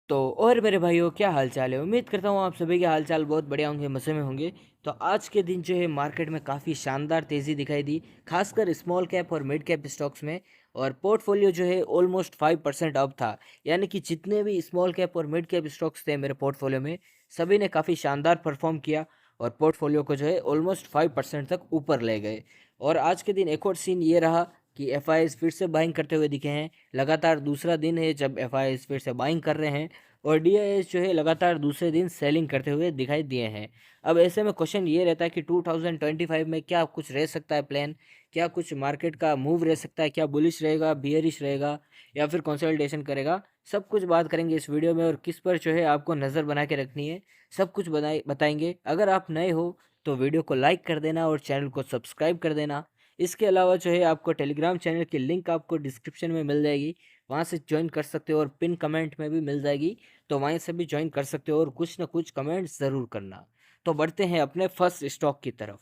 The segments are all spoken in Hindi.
तो और मेरे भाइयों क्या हाल चाल है। उम्मीद करता हूँ आप सभी के हाल चाल बहुत बढ़िया होंगे, मज़े में होंगे। तो आज के दिन जो है मार्केट में काफ़ी शानदार तेज़ी दिखाई दी, खासकर स्मॉल कैप और मिड कैप स्टॉक्स में। और पोर्टफोलियो जो है ऑलमोस्ट 5% अप था। यानी कि जितने भी स्मॉल कैप और मिड कैप स्टॉक्स थे मेरे पोर्टफोलियो में, सभी ने काफ़ी शानदार परफॉर्म किया और पोर्टफोलियो को जो है ऑलमोस्ट 5% तक ऊपर ले गए। और आज के दिन एक और सीन ये रहा कि एफ फिर से बाइंग करते हुए दिखे हैं। लगातार दूसरा दिन है जब एफ फिर से बाइंग कर रहे हैं और डीआईएस जो है लगातार दूसरे दिन सेलिंग करते हुए दिखाई दिए हैं। अब ऐसे में क्वेश्चन ये रहता है कि 2025 में क्या कुछ रह सकता है प्लान, क्या कुछ मार्केट का मूव रह सकता है, क्या बुलिश रहेगा, बियरिश रहेगा या फिर कंसोलिडेशन करेगा। सब कुछ बात करेंगे इस वीडियो में और किस पर जो है आपको नज़र बना के रखनी है, सब कुछ बताएंगे। अगर आप नए हो तो वीडियो को लाइक कर देना और चैनल को सब्सक्राइब कर देना। इसके अलावा जो है आपको टेलीग्राम चैनल की लिंक आपको डिस्क्रिप्शन में मिल जाएगी, वहाँ से ज्वाइन कर सकते हो और पिन कमेंट में भी मिल जाएगी, तो वहीं से भी ज्वाइन कर सकते हो और कुछ ना कुछ कमेंट ज़रूर करना। तो बढ़ते हैं अपने फर्स्ट स्टॉक की तरफ।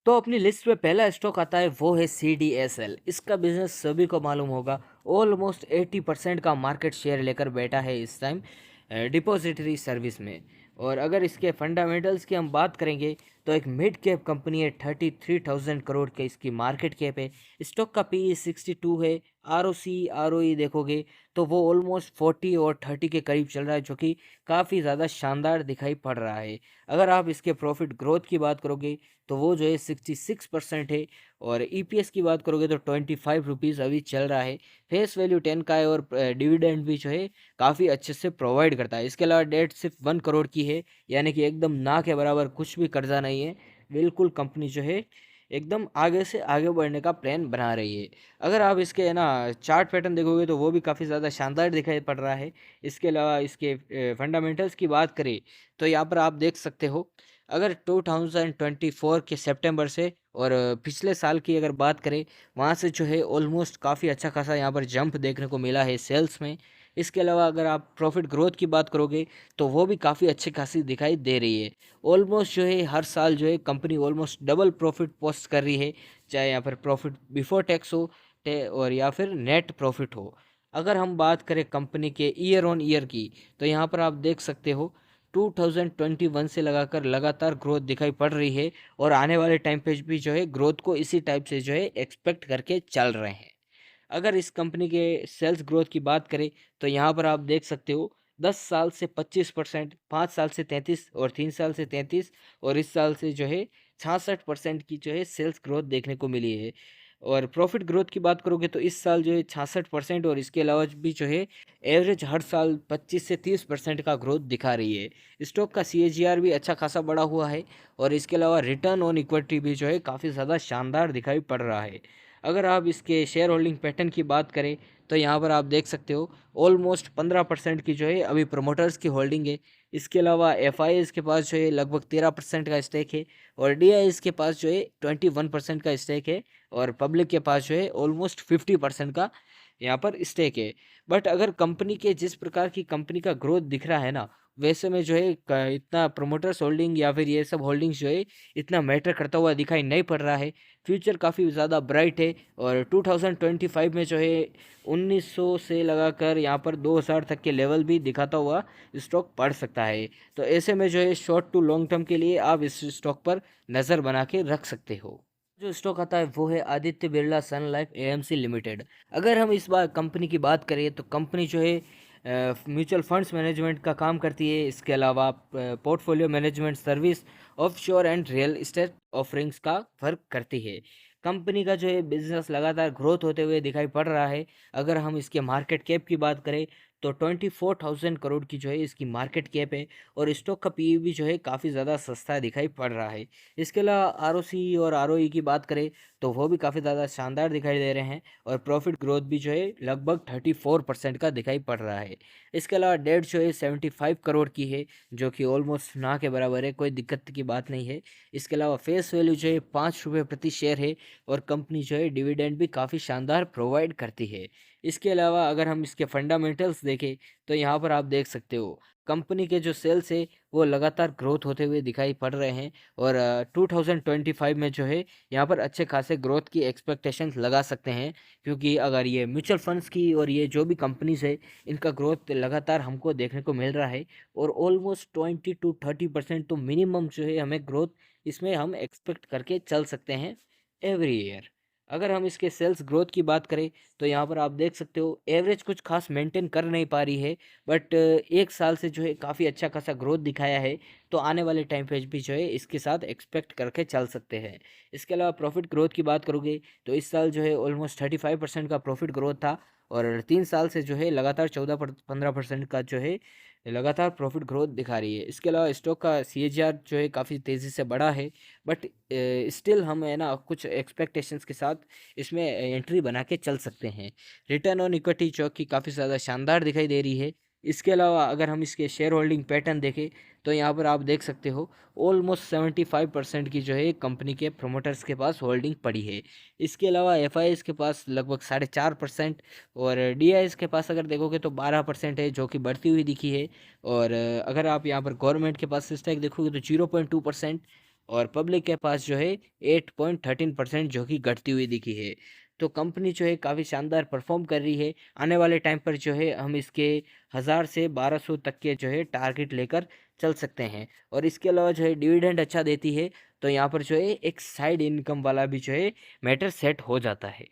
तो अपनी लिस्ट में पहला स्टॉक आता है, वो है CDSL। इसका बिजनेस सभी को मालूम होगा, ऑलमोस्ट 80% का मार्केट शेयर लेकर बैठा है इस टाइम डिपॉजिटरी सर्विस में। और अगर इसके फंडामेंटल्स की हम बात करेंगे तो एक मिड कैप कंपनी है, 33,000 करोड़ का इसकी मार्केट कैप है। स्टॉक का PE 62 है। ROE देखोगे तो वो ऑलमोस्ट 40 और 30 के करीब चल रहा है, जो कि काफ़ी ज़्यादा शानदार दिखाई पड़ रहा है। अगर आप इसके प्रॉफिट ग्रोथ की बात करोगे तो वो जो है 66% है। और EPS की बात करोगे तो 25 रुपीज़ अभी चल रहा है। फेस वैल्यू 10 का है और डिविडेंड भी जो है काफ़ी अच्छे से प्रोवाइड करता है। इसके अलावा डेट सिर्फ 1 करोड़ की है, यानी कि एकदम ना के बराबर, कुछ भी कर्जा नहीं है। बिल्कुल कंपनी जो है एकदम आगे से आगे बढ़ने का प्लान बना रही है। अगर आप इसके है ना चार्ट पैटर्न देखोगे तो वो भी काफ़ी ज़्यादा शानदार दिखाई पड़ रहा है। इसके अलावा इसके फंडामेंटल्स की बात करें तो यहाँ पर आप देख सकते हो, अगर 2024 के सितंबर से और पिछले साल की अगर बात करें, वहाँ से जो है ऑलमोस्ट काफ़ी अच्छा खासा यहाँ पर जंप देखने को मिला है सेल्स में। इसके अलावा अगर आप प्रॉफिट ग्रोथ की बात करोगे तो वो भी काफ़ी अच्छी खासी दिखाई दे रही है। ऑलमोस्ट जो है हर साल जो है company almost double profit post कर रही है, चाहे यहाँ पर प्रॉफिट बिफोर टैक्स हो और या फिर नेट प्रॉफिट हो। अगर हम बात करें कंपनी के ईयर ऑन ईयर की, तो यहाँ पर आप देख सकते हो 2021 से लगाकर लगातार ग्रोथ दिखाई पड़ रही है और आने वाले टाइम पे भी जो है ग्रोथ को इसी टाइप से जो है एक्सपेक्ट करके चल रहे हैं। अगर इस कंपनी के सेल्स ग्रोथ की बात करें तो यहाँ पर आप देख सकते हो 10 साल से 25%, 5 साल से 33 और 3 साल से 33 और इस साल से जो है 66% की जो है सेल्स ग्रोथ देखने को मिली है। और प्रॉफिट ग्रोथ की बात करोगे तो इस साल जो है 66% और इसके अलावा भी जो है एवरेज हर साल 25 से 30% का ग्रोथ दिखा रही है। स्टॉक का CAGR भी अच्छा खासा बढ़ा हुआ है और इसके अलावा रिटर्न ऑन इक्विटी भी जो है काफ़ी ज़्यादा शानदार दिखाई पड़ रहा है। अगर आप इसके शेयर होल्डिंग पैटर्न की बात करें तो यहाँ पर आप देख सकते हो ऑलमोस्ट 15% की जो है अभी प्रमोटर्स की होल्डिंग है। इसके अलावा FIs के पास जो है लगभग 13% का स्टेक है और DIs के पास जो है 21% का स्टेक है और पब्लिक के पास जो है ऑलमोस्ट 50% का यहाँ पर स्टेक है। बट अगर कंपनी के जिस प्रकार की कंपनी का ग्रोथ दिख रहा है ना, वैसे में जो है इतना प्रोमोटर्स होल्डिंग या फिर ये सब होल्डिंग्स जो है इतना मैटर करता हुआ दिखाई नहीं पड़ रहा है। फ्यूचर काफ़ी ज़्यादा ब्राइट है और 2025 में जो है 1900 से लगाकर यहाँ पर 2000 तक के लेवल भी दिखाता हुआ स्टॉक बढ़ सकता है। तो ऐसे में जो है शॉर्ट टू लॉन्ग टर्म के लिए आप इस स्टॉक पर नज़र बना के रख सकते हो। जो स्टॉक आता है वो है आदित्य बिरला सन लाइफ AMC लिमिटेड। अगर हम इस बार कंपनी की बात करें तो कंपनी जो है म्यूचुअल फंड्स मैनेजमेंट का काम करती है। इसके अलावा portfolio management service, offshore and real estate offerings का वर्क करती है। कंपनी का जो है बिजनेस लगातार ग्रोथ होते हुए दिखाई पड़ रहा है। अगर हम इसके मार्केट कैप की बात करें तो 24,000 करोड़ की जो है इसकी मार्केट कैप है और स्टॉक का PE भी जो है काफ़ी ज़्यादा सस्ता दिखाई पड़ रहा है। इसके अलावा ROC और ROE की बात करें तो वो भी काफ़ी ज़्यादा शानदार दिखाई दे रहे हैं और प्रॉफिट ग्रोथ भी जो है लगभग 34% का दिखाई पड़ रहा है। इसके अलावा डेट जो है 75 करोड़ की है, जो कि ऑलमोस्ट ना के बराबर है, कोई दिक्कत की बात नहीं है। इसके अलावा फेस वैल्यू जो है 5 रुपये प्रति शेयर है और कंपनी जो है डिविडेंड भी काफ़ी शानदार प्रोवाइड करती है। इसके अलावा अगर हम इसके फंडामेंटल्स देखें तो यहाँ पर आप देख सकते हो कंपनी के जो सेल्स है वो लगातार ग्रोथ होते हुए दिखाई पड़ रहे हैं। और 2025 में जो है यहाँ पर अच्छे खासे ग्रोथ की एक्सपेक्टेशंस लगा सकते हैं, क्योंकि अगर ये म्यूचुअल फंड्स की और ये जो भी कंपनीज है इनका ग्रोथ लगातार हमको देखने को मिल रहा है। और ऑलमोस्ट 20 to 30% तो मिनिमम जो है हमें ग्रोथ इसमें हम एक्सपेक्ट करके चल सकते हैं एवरी ईयर। अगर हम इसके सेल्स ग्रोथ की बात करें तो यहाँ पर आप देख सकते हो एवरेज कुछ खास मेंटेन कर नहीं पा रही है, बट एक साल से जो है काफ़ी अच्छा खासा ग्रोथ दिखाया है। तो आने वाले टाइम पे भी जो है इसके साथ एक्सपेक्ट करके चल सकते हैं। इसके अलावा प्रॉफिट ग्रोथ की बात करोगे तो इस साल जो है ऑलमोस्ट 35% का प्रॉफिट ग्रोथ था। और 3 साल से जो है लगातार 14-15% का जो है लगातार प्रॉफिट ग्रोथ दिखा रही है। इसके अलावा स्टॉक का CAGR जो है काफ़ी तेज़ी से बढ़ा है, बट स्टिल हम है ना कुछ एक्सपेक्टेशंस के साथ इसमें एंट्री बना के चल सकते हैं। रिटर्न ऑन इक्विटी जो कि काफ़ी ज़्यादा शानदार दिखाई दे रही है। इसके अलावा अगर हम इसके शेयर होल्डिंग पैटर्न देखें तो यहाँ पर आप देख सकते हो ऑलमोस्ट 75% की जो है कंपनी के प्रोमोटर्स के पास होल्डिंग पड़ी है। इसके अलावा FIs के पास लगभग 4.5%, और DIs के पास अगर देखोगे तो 12% है जो कि बढ़ती हुई दिखी है। और अगर आप यहाँ पर गवर्नमेंट के पास स्टैक देखोगे तो 0.2%, और पब्लिक के पास जो है 8.13% जो कि घटती हुई दिखी है। तो कंपनी जो है काफ़ी शानदार परफॉर्म कर रही है। आने वाले टाइम पर जो है हम इसके 1000 से 1200 तक के जो है टारगेट लेकर चल सकते हैं। और इसके अलावा जो है डिविडेंड अच्छा देती है, तो यहाँ पर जो है एक साइड इनकम वाला भी जो है मैटर सेट हो जाता है।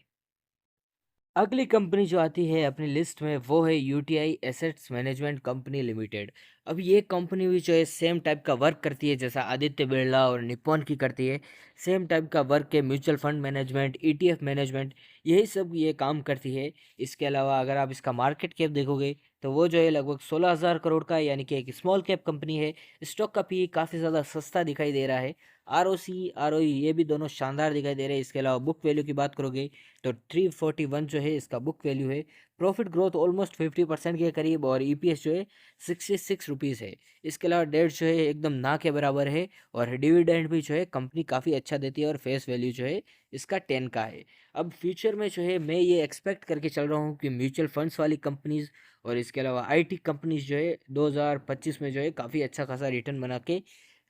अगली कंपनी जो आती है अपनी लिस्ट में वो है UTI assets management company limited. अब ये कंपनी भी जो है सेम टाइप का वर्क करती है जैसा आदित्य बिरला और निप्पॉन की करती है। सेम टाइप का वर्क है, mutual fund management, ETF management, यही सब ये काम करती है। इसके अलावा अगर आप इसका मार्केट कैप देखोगे तो वो जो है लगभग 16,000 करोड़ का, यानी कि एक स्मॉल कैप कंपनी है। स्टॉक का PE काफ़ी ज़्यादा सस्ता दिखाई दे रहा है। ROC ROE ये भी दोनों शानदार दिखाई दे रहे हैं। इसके अलावा बुक वैल्यू की बात करोगे तो 341 जो है इसका बुक वैल्यू है। प्रॉफिट ग्रोथ ऑलमोस्ट 50% के करीब, और EPS जो है 66 रुपीज़ है। इसके अलावा डेट जो है एकदम ना के बराबर है, और डिविडेंड भी जो है कंपनी काफ़ी अच्छा देती है, और फेस वैल्यू जो है इसका 10 का है। अब फ्यूचर में जो है मैं ये एक्सपेक्ट करके चल रहा हूँ कि म्यूचुअल फंड्स वाली कंपनीज और इसके अलावा IT कंपनीज जो है 2025 में जो है काफ़ी अच्छा खासा रिटर्न बना के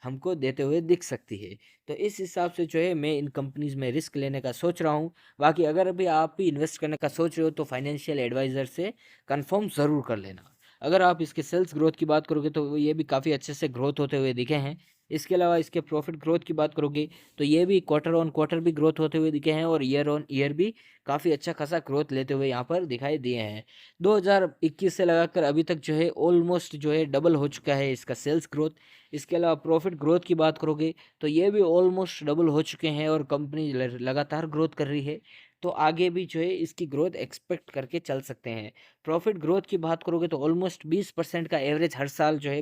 हमको देते हुए दिख सकती है। तो इस हिसाब से जो है मैं इन कंपनीज में रिस्क लेने का सोच रहा हूँ। बाकी अगर अभी आप भी इन्वेस्ट करने का सोच रहे हो तो फाइनेंशियल एडवाइज़र से कंफर्म ज़रूर कर लेना। अगर आप इसके सेल्स ग्रोथ की बात करोगे तो ये भी काफ़ी अच्छे से ग्रोथ होते हुए दिखे हैं। इसके अलावा इसके प्रॉफिट ग्रोथ की बात करोगे तो ये भी क्वार्टर ऑन क्वार्टर भी ग्रोथ होते हुए दिखे हैं, और ईयर ऑन ईयर भी काफ़ी अच्छा खासा ग्रोथ लेते हुए यहाँ पर दिखाई दिए हैं। 2021 से लगाकर अभी तक जो है ऑलमोस्ट जो है डबल हो चुका है इसका सेल्स ग्रोथ। इसके अलावा प्रॉफिट ग्रोथ की बात करोगे तो ये भी ऑलमोस्ट डबल हो चुके हैं, और कंपनी लगातार ग्रोथ कर रही है। तो आगे भी जो है इसकी ग्रोथ एक्सपेक्ट करके चल सकते हैं। प्रॉफिट ग्रोथ की बात करोगे तो ऑलमोस्ट 20% का एवरेज हर साल जो है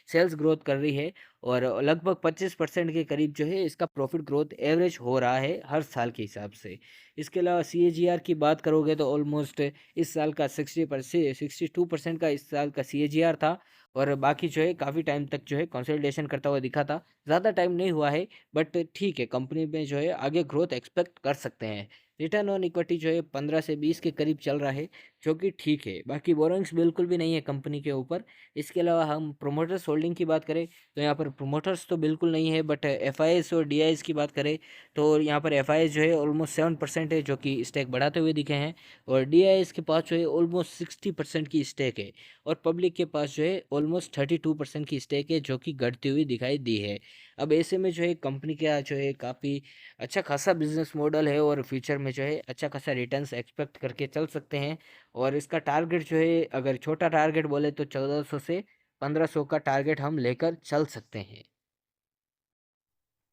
सेल्स ग्रोथ कर रही है, और लगभग 25% के करीब जो है इसका प्रॉफिट ग्रोथ एवरेज हो रहा है हर साल के हिसाब से। इसके अलावा CAGR की बात करोगे तो ऑलमोस्ट इस साल का 62% का इस साल का CAGR था। और बाकी जो है काफ़ी टाइम तक जो है कंसोलिडेशन करता हुआ दिखा था। ज़्यादा टाइम नहीं हुआ है, बट ठीक है, कंपनी में जो है आगे ग्रोथ एक्सपेक्ट कर सकते हैं। रिटर्न ऑन इक्विटी जो है 15 से 20 के करीब चल रहा है, जो कि ठीक है। बाकी बोरोइंग्स बिल्कुल भी नहीं है कंपनी के ऊपर। इसके अलावा हम प्रोमोटर्स होल्डिंग की बात करें तो यहाँ पर प्रोमोटर्स तो बिल्कुल नहीं है, बट FIs और DIs की बात करें तो यहाँ पर FIs जो है ऑलमोस्ट 7% है जो कि स्टेक बढ़ाते हुए दिखे हैं, और DIs के पास जो है ऑलमोस्ट 60% की स्टेक है, और पब्लिक के पास जो है ऑलमोस्ट 32% की स्टेक है जो कि घटती हुई दिखाई दी है। अब ऐसे में जो है कंपनी का जो है काफ़ी अच्छा खासा बिजनेस मॉडल है, और फ्यूचर में जो है अच्छा खासा रिटर्न्स एक्सपेक्ट करके चल सकते हैं। और इसका टारगेट जो है अगर छोटा टारगेट बोले तो 1400 से 1500 का टारगेट हम लेकर चल सकते हैं।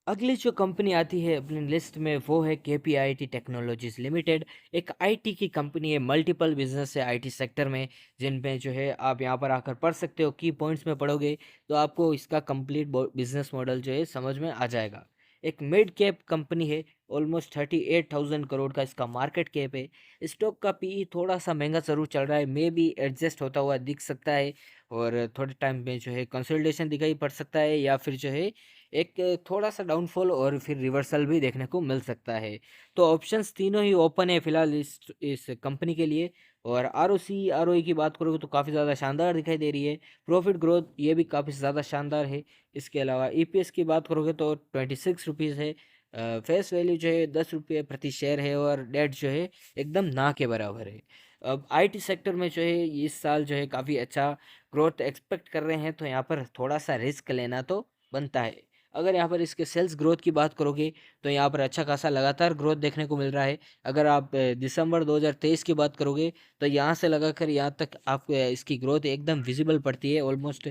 अगली जो कंपनी आती है अपनी लिस्ट में वो है KPIT टेक्नोलॉजीज लिमिटेड। एक IT की कंपनी है, मल्टीपल बिजनेस है IT सेक्टर में, जिनमें जो है आप यहाँ पर आकर पढ़ सकते हो। की पॉइंट्स में पढ़ोगे तो आपको इसका कंप्लीट बिजनेस मॉडल जो है समझ में आ जाएगा। एक मिड कैप कंपनी है, ऑलमोस्ट 38,000 करोड़ का इसका मार्केट कैप है। स्टॉक का PE थोड़ा सा महंगा ज़रूर चल रहा है, मे बी एडजस्ट होता हुआ दिख सकता है, और थोड़े टाइम में जो है कंसोलिडेशन दिखाई पड़ सकता है, या फिर जो है एक थोड़ा सा डाउनफॉल और फिर रिवर्सल भी देखने को मिल सकता है। तो ऑप्शंस तीनों ही ओपन है फिलहाल इस कंपनी के लिए। और आरओसी आरओई की बात करोगे तो काफ़ी ज़्यादा शानदार दिखाई दे रही है। प्रॉफिट ग्रोथ ये भी काफ़ी ज़्यादा शानदार है। इसके अलावा ईपीएस की बात करोगे तो 26 रुपीज़ है। फेस वैल्यू जो है 10 रुपये प्रति शेयर है और डेट जो है एकदम ना के बराबर है। अब आईटी सेक्टर में जो है इस साल जो है काफ़ी अच्छा ग्रोथ एक्सपेक्ट कर रहे हैं, तो यहाँ पर थोड़ा सा रिस्क लेना तो बनता है। अगर यहाँ पर इसके सेल्स ग्रोथ की बात करोगे तो यहाँ पर अच्छा खासा लगातार ग्रोथ देखने को मिल रहा है। अगर आप दिसंबर 2023 की बात करोगे तो यहाँ से लगाकर यहाँ तक आप इसकी ग्रोथ एकदम विजिबल पड़ती है। ऑलमोस्ट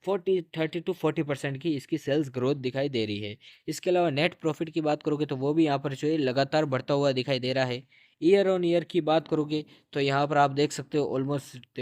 30 to 40% की इसकी सेल्स ग्रोथ दिखाई दे रही है। इसके अलावा नेट प्रॉफिट की बात करोगे तो वो भी यहाँ पर जो है लगातार बढ़ता हुआ दिखाई दे रहा है। ईयर ऑन ईयर की बात करोगे तो यहाँ पर आप देख सकते हो ऑलमोस्ट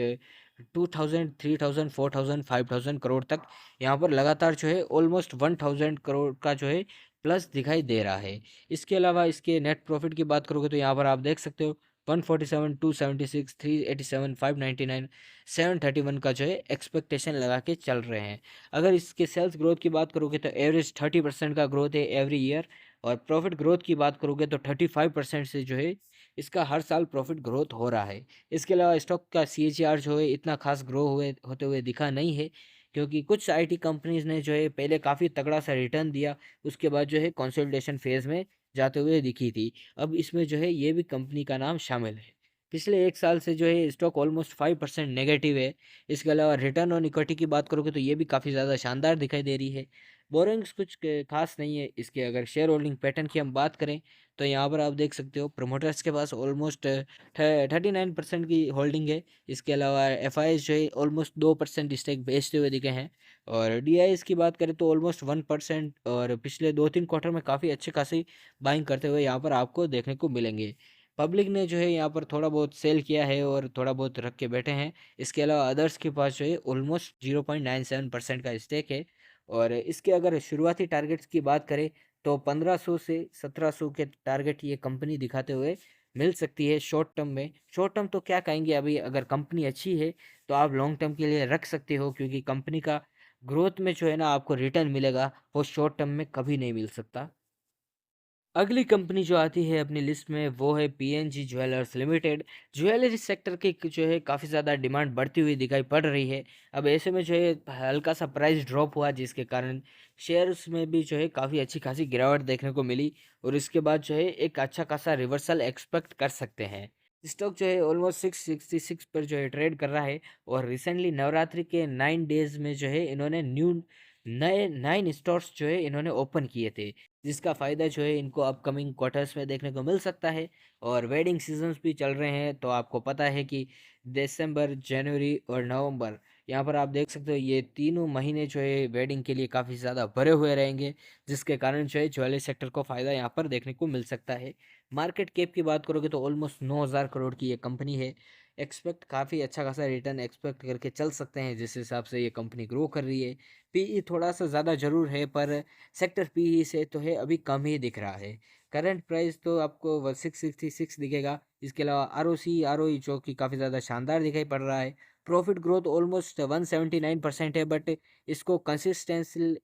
2000 3000 4000 5000 करोड़ तक यहाँ पर लगातार जो है ऑलमोस्ट 1000 करोड़ का जो है प्लस दिखाई दे रहा है। इसके अलावा इसके नेट प्रॉफिट की बात करोगे तो यहाँ पर आप देख सकते हो 147 276 387 599 731 का जो है एक्सपेक्टेशन लगा के चल रहे हैं। अगर इसके सेल्स ग्रोथ की बात करोगे तो एवरेज 30% का ग्रोथ है एवरी ईयर। और प्रॉफिट ग्रोथ की बात करोगे तो 35% से जो है इसका हर साल प्रॉफिट ग्रोथ हो रहा है। इसके अलावा स्टॉक का सीएचआर जो है इतना खास ग्रो हुए होते हुए दिखा नहीं है, क्योंकि कुछ आईटी कंपनीज ने जो है पहले काफ़ी तगड़ा सा रिटर्न दिया, उसके बाद जो है कंसोलिडेशन फेज में जाते हुए दिखी थी। अब इसमें जो है ये भी कंपनी का नाम शामिल है। पिछले एक साल से जो है स्टॉक ऑलमोस्ट 5% नेगेटिव है। इसके अलावा रिटर्न ऑन इक्विटी की बात करोगे तो ये भी काफ़ी ज़्यादा शानदार दिखाई दे रही है। बोरिंग्स कुछ खास नहीं है इसके। अगर शेयर होल्डिंग पैटर्न की हम बात करें तो यहाँ पर आप देख सकते हो प्रमोटर्स के पास ऑलमोस्ट 39% की होल्डिंग है। इसके अलावा एफ जो है ऑलमोस्ट 2% स्टेक बेचते हुए दिखे हैं। और डी की बात करें तो ऑलमोस्ट 1%, और पिछले 2-3 क्वार्टर में काफ़ी अच्छी खासी बाइंग करते हुए यहाँ पर आपको देखने को मिलेंगे। पब्लिक ने जो है यहाँ पर थोड़ा बहुत सेल किया है और थोड़ा बहुत रख के बैठे हैं। इसके अलावा अदर्स के पास जो है ऑलमोस्ट 0.97% का स्टेक है। और इसके अगर शुरुआती टारगेट्स की बात करें तो 1500 से 1700 के टारगेट ये कंपनी दिखाते हुए मिल सकती है शॉर्ट टर्म में। शॉर्ट टर्म तो क्या कहेंगे, अभी अगर कंपनी अच्छी है तो आप लॉन्ग टर्म के लिए रख सकते हो, क्योंकि कंपनी का ग्रोथ में जो है ना आपको रिटर्न मिलेगा, वो शॉर्ट टर्म में कभी नहीं मिल सकता। अगली कंपनी जो आती है अपनी लिस्ट में वो है PNG jewellers limited. Jewellery sector की जो है काफ़ी ज़्यादा डिमांड बढ़ती हुई दिखाई पड़ रही है। अब ऐसे में जो है हल्का सा प्राइस ड्रॉप हुआ, जिसके कारण शेयर्स में भी जो है काफ़ी अच्छी खासी गिरावट देखने को मिली। और इसके बाद जो है एक अच्छा खासा रिवर्सल एक्सपेक्ट कर सकते हैं। स्टॉक जो है ऑलमोस्ट 666 पर जो है ट्रेड कर रहा है। और रिसेंटली नवरात्रि के 9 डेज में जो है इन्होंने नए 9 स्टोर्स जो है इन्होंने ओपन किए थे, जिसका फ़ायदा जो है इनको अपकमिंग क्वार्टर्स में देखने को मिल सकता है। और वेडिंग सीजन्स भी चल रहे हैं, तो आपको पता है कि दिसंबर, जनवरी और नवंबर, यहाँ पर आप देख सकते हो ये तीनों महीने जो है वेडिंग के लिए काफ़ी ज़्यादा भरे हुए रहेंगे, जिसके कारण जो है ज्वेलरी सेक्टर को फ़ायदा यहाँ पर देखने को मिल सकता है। मार्केट कैप की बात करोगे तो ऑलमोस्ट 9000 करोड़ की ये कंपनी है। एक्सपेक्ट काफ़ी अच्छा खासा रिटर्न एक्सपेक्ट करके चल सकते हैं, जिस हिसाब से ये कंपनी ग्रो कर रही है। पीई थोड़ा सा ज़्यादा ज़रूर है, पर सेक्टर पीई से तो है अभी कम ही दिख रहा है। करंट प्राइस तो आपको 666 दिखेगा। इसके अलावा आरओसी आरओई जो कि काफ़ी ज़्यादा शानदार दिखाई पड़ रहा है। प्रॉफिट ग्रोथ ऑलमोस्ट 179% है, बट इसको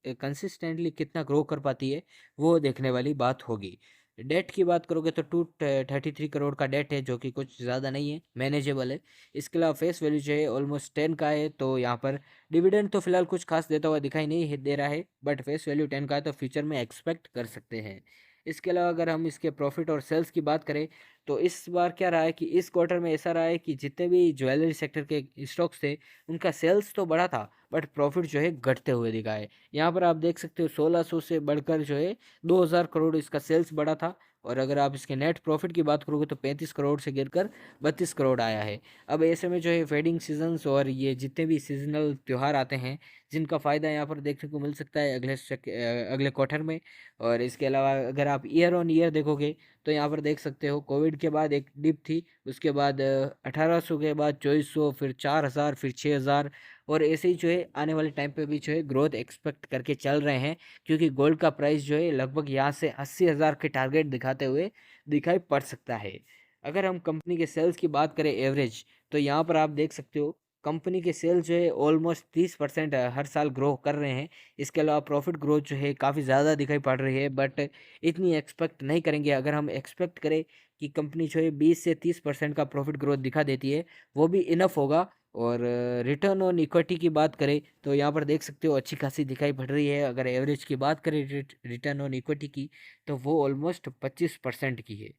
कंसिस्टेंटली कितना ग्रो कर पाती है वो देखने वाली बात होगी। डेट की बात करोगे तो 233 करोड़ का डेट है, जो कि कुछ ज़्यादा नहीं है, मैनेजेबल है। इसके अलावा फेस वैल्यू जो है ऑलमोस्ट 10 का है। तो यहाँ पर डिविडेंड तो फिलहाल कुछ खास देता हुआ दिखाई नहीं दे रहा है, बट फेस वैल्यू 10 का है, तो फ्यूचर में एक्सपेक्ट कर सकते हैं। इसके अलावा अगर हम इसके प्रॉफिट और सेल्स की बात करें तो इस बार क्या रहा है कि इस क्वार्टर में ऐसा रहा है कि जितने भी ज्वेलरी सेक्टर के स्टॉक्स थे उनका सेल्स तो बढ़ा था, बट प्रॉफिट जो है घटते हुए दिखा है। यहाँ पर आप देख सकते हो 1600 से बढ़कर जो है 2000 करोड़ इसका सेल्स बढ़ा था। और अगर आप इसके नेट प्रॉफिट की बात करोगे तो 35 करोड़ से गिरकर 32 करोड़ आया है। अब ऐसे में जो है वेडिंग सीजन्स और ये जितने भी सीजनल त्यौहार आते हैं, जिनका फ़ायदा यहाँ पर देखने को मिल सकता है अगले क्वार्टर में। और इसके अलावा अगर आप ईयर ऑन ईयर देखोगे तो यहाँ पर देख सकते हो कोविड के बाद एक डिप थी, उसके बाद 1800 के बाद 2400, फिर 4000, फिर 6000। और ऐसे ही जो है आने वाले टाइम पे भी जो है ग्रोथ एक्सपेक्ट करके चल रहे हैं, क्योंकि गोल्ड का प्राइस जो है लगभग यहाँ से 80,000 के टारगेट दिखाते हुए दिखाई पड़ सकता है। अगर हम कंपनी के सेल्स की बात करें एवरेज, तो यहाँ पर आप देख सकते हो कंपनी के सेल जो है ऑलमोस्ट 30% हर साल ग्रो कर रहे हैं। इसके अलावा प्रॉफिट ग्रोथ जो है काफ़ी ज़्यादा दिखाई पड़ रही है, बट इतनी एक्सपेक्ट नहीं करेंगे। अगर हम एक्सपेक्ट करें कि कंपनी जो है 20 से 30% का प्रॉफिट ग्रोथ दिखा देती है, वो भी इनफ होगा। और रिटर्न ऑन इक्विटी की बात करें तो यहाँ पर देख सकते हो अच्छी खासी दिखाई पड़ रही है। अगर एवरेज की बात करें रिटर्न ऑन इक्विटी की, तो वो ऑलमोस्ट 25% की है।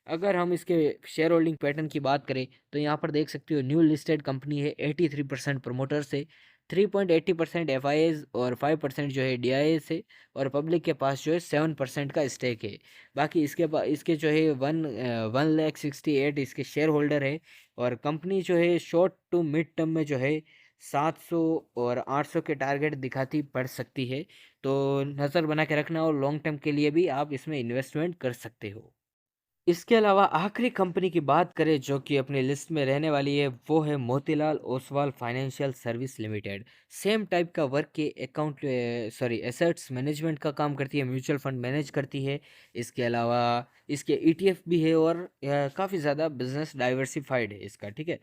अगर हम इसके शेयर होल्डिंग पैटर्न की बात करें तो यहाँ पर देख सकते हो न्यू लिस्टेड कंपनी है, 83% प्रमोटर से, 3.80% एफ और 5% जो है डी से, और पब्लिक के पास जो है 7% का स्टेक है। बाकी इसके जो है 1,68,000 इसके शेयर होल्डर है। और कंपनी जो है शॉर्ट टू मिड टर्म में जो है 700 और 800 के टारगेट दिखाती पड़ सकती है। तो नज़र बना के रखना, और लॉन्ग टर्म के लिए भी आप इसमें इन्वेस्टमेंट कर सकते हो। इसके अलावा आखिरी कंपनी की बात करें जो कि अपनी लिस्ट में रहने वाली है, वो है Motilal Oswal financial service limited. Same type का वर्क के एसेट्स मैनेजमेंट का काम करती है, म्यूचुअल फंड मैनेज करती है। इसके अलावा इसके ईटीएफ भी है, और काफ़ी ज़्यादा बिजनेस डाइवर्सिफाइड है इसका, ठीक है।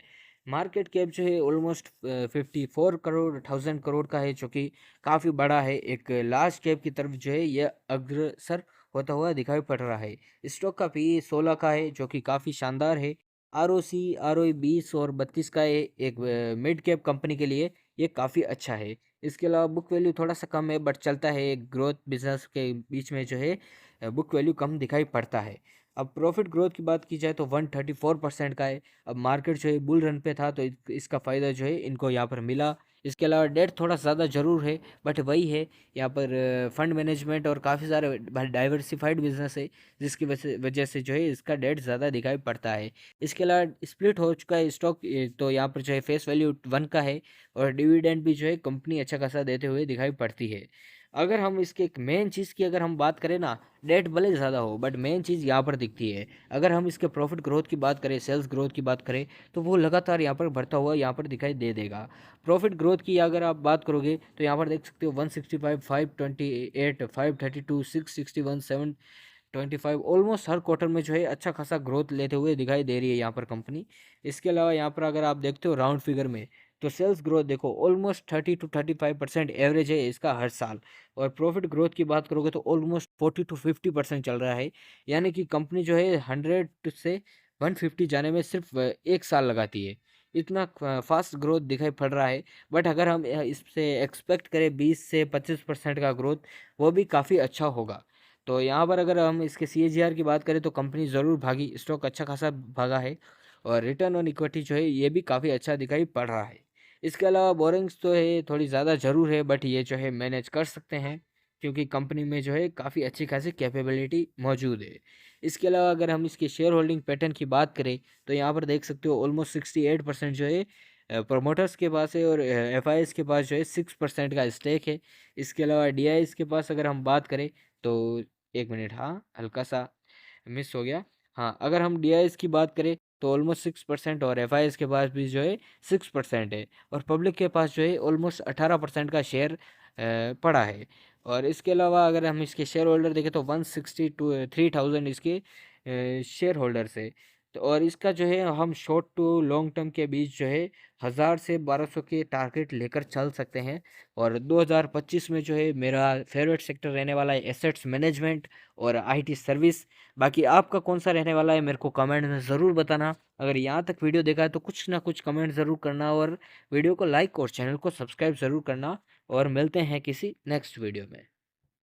मार्केट कैप जो है ऑलमोस्ट 54 करोड़ का है, जो कि काफ़ी बड़ा है। एक लार्ज कैप की तरफ जो है यह अग्रसर होता हुआ दिखाई पड़ रहा है। स्टॉक का पी 16 का है, जो कि काफ़ी शानदार है। आरओई 20 और 32 का है। एक मिड कैप कंपनी के लिए ये काफ़ी अच्छा है। इसके अलावा बुक वैल्यू थोड़ा सा कम है, बट चलता है। एक ग्रोथ बिजनेस के बीच में जो है बुक वैल्यू कम दिखाई पड़ता है। अब प्रॉफिट ग्रोथ की बात की जाए तो 134% का है। अब मार्केट जो है बुल रन पे था, तो इसका फ़ायदा जो है इनको यहाँ पर मिला। इसके अलावा डेट थोड़ा ज़्यादा ज़रूर है, बट वही है, यहाँ पर फंड मैनेजमेंट और काफ़ी सारे डाइवर्सिफाइड बिजनेस है, जिसकी वजह वजह से जो है इसका डेट ज़्यादा दिखाई पड़ता है। इसके अलावा स्प्लिट हो चुका है स्टॉक, तो यहाँ पर जो है फेस वैल्यू 1 का है, और डिविडेंड भी जो है कंपनी अच्छा खासा देते हुए दिखाई पड़ती है। अगर हम इसके एक मेन चीज़ की अगर हम बात करें ना, डेट भले ज़्यादा हो, बट मेन चीज़ यहाँ पर दिखती है। अगर हम इसके प्रॉफिट ग्रोथ की बात करें, सेल्स ग्रोथ की बात करें, तो वो लगातार यहाँ पर बढ़ता हुआ यहाँ पर दिखाई दे देगा। प्रॉफिट ग्रोथ की अगर आप बात करोगे तो यहाँ पर देख सकते हो 165, 528, 532, 661, 725, ऑलमोस्ट हर क्वार्टर में जो है अच्छा खासा ग्रोथ लेते हुए दिखाई दे रही है यहाँ पर कंपनी। इसके अलावा यहाँ पर अगर आप देखते हो राउंड फिगर में, तो सेल्स ग्रोथ देखो ऑलमोस्ट 30 to 35% एवरेज है इसका हर साल। और प्रॉफिट ग्रोथ की बात करोगे तो ऑलमोस्ट 40 to 50% चल रहा है। यानी कि कंपनी जो है 100 से 150 जाने में सिर्फ 1 साल लगाती है। इतना फास्ट ग्रोथ दिखाई पड़ रहा है। बट अगर हम इससे एक्सपेक्ट करें 20 से 25% का ग्रोथ, वो भी काफ़ी अच्छा होगा। तो यहाँ पर अगर हम इसके CAGR की बात करें तो कंपनी ज़रूर भागी, स्टॉक अच्छा खासा भागा है। और रिटर्न ऑन इक्विटी जो है ये भी काफ़ी अच्छा दिखाई पड़ रहा है। इसके अलावा बोरिंग्स तो है, थोड़ी ज़्यादा ज़रूर है, बट ये जो है मैनेज कर सकते हैं, क्योंकि कंपनी में जो है काफ़ी अच्छी खासी कैपेबिलिटी मौजूद है। इसके अलावा अगर हम इसके शेयर होल्डिंग पैटर्न की बात करें तो यहाँ पर देख सकते हो ऑलमोस्ट 68% जो है प्रोमोटर्स के पास है, और FIs के पास जो है 6% का स्टेक है। इसके अलावा DIs के पास अगर हम बात करें तो, एक मिनट, हाँ हल्का सा मिस हो गया। हाँ, अगर हम DIs की बात करें तो ऑलमोस्ट 6%, और FIs के पास भी जो है 6% है। और पब्लिक के पास जो है ऑलमोस्ट 18% का शेयर पड़ा है। और इसके अलावा अगर हम इसके शेयर होल्डर देखें तो 163,000 इसके शेयर होल्डर्स है। तो और इसका जो है हम शॉर्ट टू लॉन्ग टर्म के बीच जो है 1000 से 1200 के टारगेट लेकर चल सकते हैं। और 2025 में जो है मेरा फेवरेट सेक्टर रहने वाला है एसेट्स मैनेजमेंट और IT सर्विस। बाकी आपका कौन सा रहने वाला है मेरे को कमेंट में ज़रूर बताना। अगर यहाँ तक वीडियो देखा है तो कुछ ना कुछ कमेंट ज़रूर करना, और वीडियो को लाइक और चैनल को सब्सक्राइब ज़रूर करना। और मिलते हैं किसी नेक्स्ट वीडियो में।